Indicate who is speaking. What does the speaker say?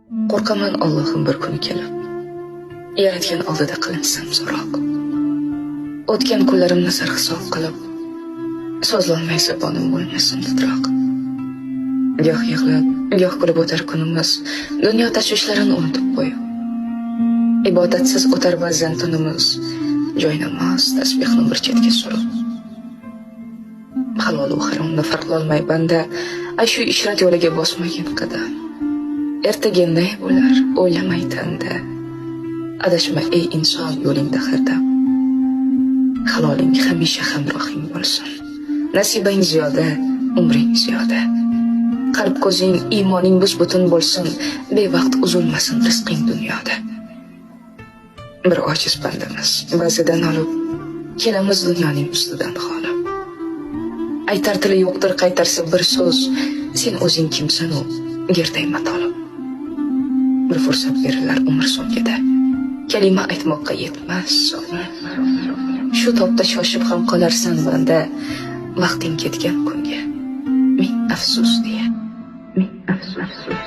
Speaker 1: Qo'rqaman Allohim bir kuni kelib, yaratgan oldida qilinsam so'roq. O'tgan kunlarimni sarhisob qilib, so'zlolmay zabonim bo'lmasin titroq. Goh yig'lab, goh kulib o'tar kunimiz, dunyo tashvishlarini unutib qo'yib. Ibodatsiz o'tar ba'zan tunimiz, joynamoz tasbihni bir chetga surib. Halol va haromni farqlolmay banda, shu ishrat yo'liga bosmagan qadam. Ertaga ne bo'lar, o'ylamay tanda. Adashma ey inson yo'lingda hardam. Haloling hamisha hamrohing bo'lsin. Nasibang ziyoda, umring ziyoda. Qalb ko'zing, iymoning bus-butun bo'lsin. Bevaqt uzilmasin rizqing dunyoda. Bir ojiz bandamiz, ba'zidan olib kelamiz dunyoning ustidan xolib. Aytar tili yo'qdir qaytarsa bir so'z, sen o'zing kimsan u, gerdayma tolib. Bir fursat berilar umr so'ngida, kalima aytmoqqa yetmas so'ng. Shu topda shoshib ham qolarsan banda, vaqting ketgan kunga. Ming afsus deya, ming afsus deya.